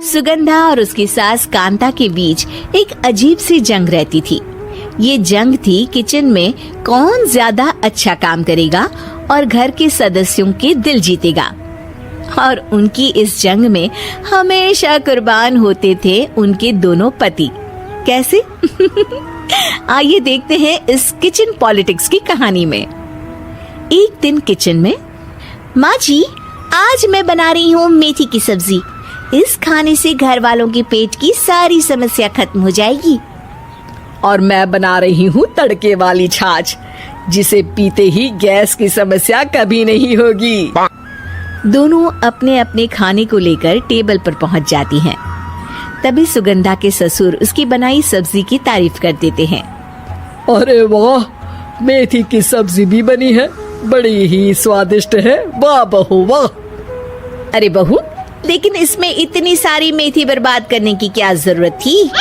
सुगंधा और उसकी सास कांता के बीच एक अजीब सी जंग रहती थी। ये जंग थी किचन में कौन ज्यादा अच्छा काम करेगा और घर के सदस्यों के दिल जीतेगा। और उनकी इस जंग में हमेशा कुर्बान होते थे उनके दोनों पति। कैसे? आइए देखते हैं इस किचन पॉलिटिक्स की कहानी में। एक दिन किचन में, माँ जी आज मैं बना रही हूँ मेथी की सब्जी। इस खाने से घर वालों के पेट की सारी समस्या खत्म हो जाएगी। और मैं बना रही हूँ तड़के वाली छाछ, जिसे पीते ही गैस की समस्या कभी नहीं होगी। दोनों अपने अपने खाने को लेकर टेबल पर पहुँच जाती हैं। तभी सुगंधा के ससुर उसकी बनाई सब्जी की तारीफ कर देते हैं। अरे वाह, मेथी की सब्जी भी बनी है, बड़ी ही स्वादिष्ट है। वाह बहू वाह। अरे बहू, लेकिन इसमें इतनी सारी मेथी बर्बाद करने की क्या जरूरत थी?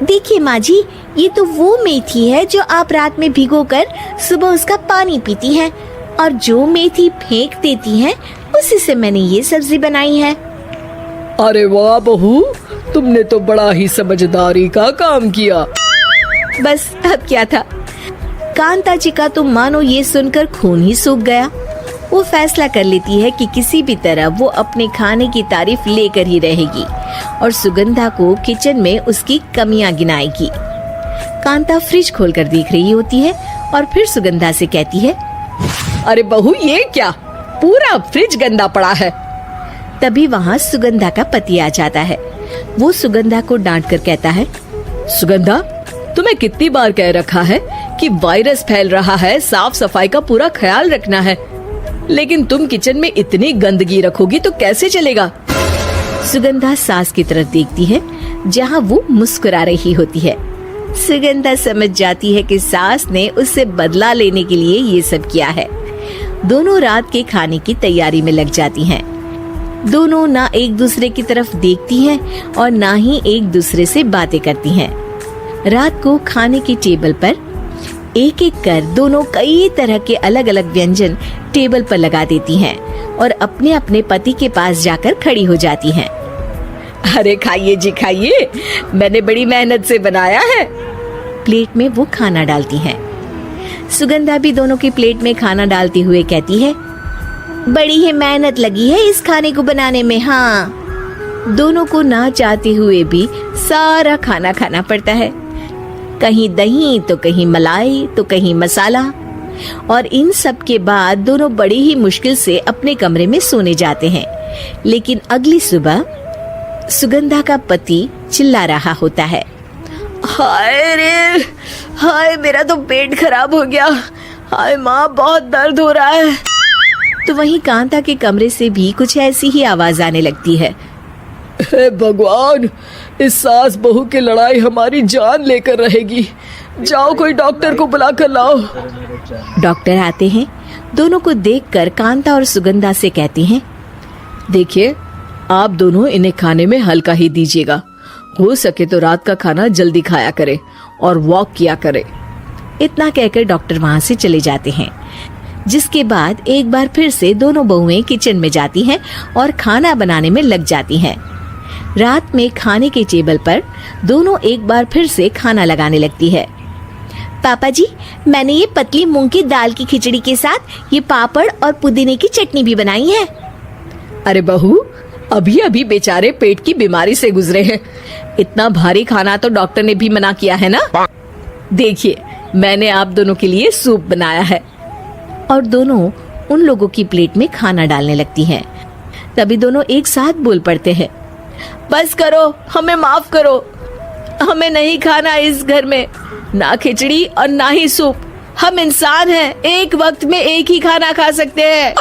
देखिए माँ जी, ये तो वो मेथी है जो आप रात में भिगोकर सुबह उसका पानी पीती हैं, और जो मेथी फेंक देती हैं उसी से मैंने ये सब्जी बनाई है। अरे वाह बहू, तुमने तो बड़ा ही समझदारी का काम किया। बस अब क्या था, कांता जी का तो मानो ये सुनकर खून ही सूख गया। वो फैसला कर लेती है कि किसी भी तरह वो अपने खाने की तारीफ लेकर ही रहेगी और सुगंधा को किचन में उसकी कमियां गिनाएगी। कांता फ्रिज खोलकर देख रही होती है और फिर सुगंधा से कहती है, अरे बहू ये क्या, पूरा फ्रिज गंदा पड़ा है। तभी वहाँ सुगंधा का पति आ जाता है। वो सुगंधा को डांट कर कहता है, सुगंधा, तुम्हें कितनी बार कह रखा है कि वायरस फैल रहा है, साफ सफाई का पूरा ख्याल रखना है, लेकिन तुम किचन में इतनी गंदगी रखोगी तो कैसे चलेगा। सुगंधा सास की तरफ देखती है जहाँ वो मुस्कुरा रही होती है। सुगंधा समझ जाती है कि सास ने उससे बदला लेने के लिए ये सब किया है। दोनों रात के खाने की तैयारी में लग जाती हैं। दोनों ना एक दूसरे की तरफ देखती हैं और ना ही एक दूसरे से बातें करती हैं। रात को खाने की टेबल पर एक एक कर दोनों कई तरह के अलग अलग व्यंजन टेबल पर लगा देती हैं और अपने अपने पति के पास जाकर खड़ी हो जाती हैं। अरे खाइए जी खाइए, मैंने बड़ी मेहनत से बनाया है। प्लेट में वो खाना डालती हैं। सुगंधा भी दोनों की प्लेट में खाना डालते हुए कहती है, बड़ी ही मेहनत लगी है इस खाने को बनाने में। हाँ, दोनों को ना चाहते हुए भी सारा खाना खाना पड़ता है। कहीं दही तो कहीं मलाई तो कहीं मसाला। और इन सब के बाद दोनों बड़ी ही मुश्किल से अपने कमरे में सोने जाते हैं। लेकिन अगली सुबह सुगंधा का पति चिल्ला रहा होता है, हाय रे हाय, मेरा तो पेट खराब हो गया। हाय माँ, बहुत दर्द हो रहा है। तो वहीं कांता के कमरे से भी कुछ ऐसी ही आवाज आने लगती है। हे भगवान, इस सास बहू की लड़ाई हमारी जान लेकर रहेगी। जाओ कोई डॉक्टर को बुला कर लाओ। डॉक्टर आते हैं। दोनों को देखकर कांता और सुगंधा से कहते हैं, देखिए, आप दोनों इन्हें खाने में हल्का ही दीजिएगा। हो सके तो रात का खाना जल्दी खाया करे और वॉक किया करे। इतना कहकर डॉक्टर वहाँ से चले जाते हैं। जिसके बाद एक बार फिर से दोनों बहुएं किचन में जाती हैं और खाना बनाने में लग जाती हैं। रात में खाने के टेबल पर दोनों एक बार फिर से खाना लगाने लगती है। पापा जी, मैंने ये पतली मूंग की दाल की खिचड़ी के साथ ये पापड़ और पुदीने की चटनी भी बनाई है। अरे बहू, अभी अभी बेचारे पेट की बीमारी से गुजरे हैं। इतना भारी खाना तो डॉक्टर ने भी मना किया है ना। देखिए, मैंने आप दोनों के लिए सूप बनाया है। और दोनों उन लोगों की प्लेट में खाना डालने लगती हैं। तभी दोनों एक साथ बोल पड़ते हैं, बस करो, हमें माफ करो। हमें नहीं खाना इस घर में, ना खिचड़ी और ना ही सूप। हम इंसान हैं, एक वक्त में एक ही खाना खा सकते हैं।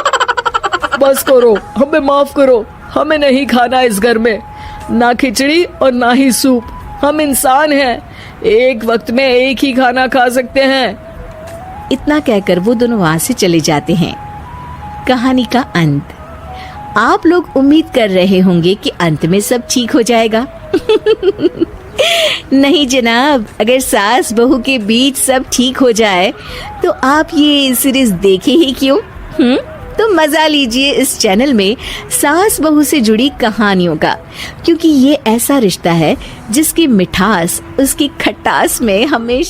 बस करो, हमें माफ करो। हमें नहीं खाना इस घर में, ना खिचड़ी और ना ही सूप। हम इंसान हैं, एक वक्त में एक ही खाना खा सकते हैं। इतना कहकर वो दोनों वहां से चले जाते हैं। कहानी का अंत। आप लोग उम्मीद कर रहे होंगे कि अंत में सब ठीक हो जाएगा। नहीं जनाब, अगर सास बहू के बीच सब ठीक हो जाए तो आप ये सीरीज देखे ही क्यों? तो मजा लीजिए इस चैनल में सास बहू से जुड़ी कहानियों का, क्योंकि ये ऐसा रिश्ता है जिसकी मिठास उसकी खटास में हमेशा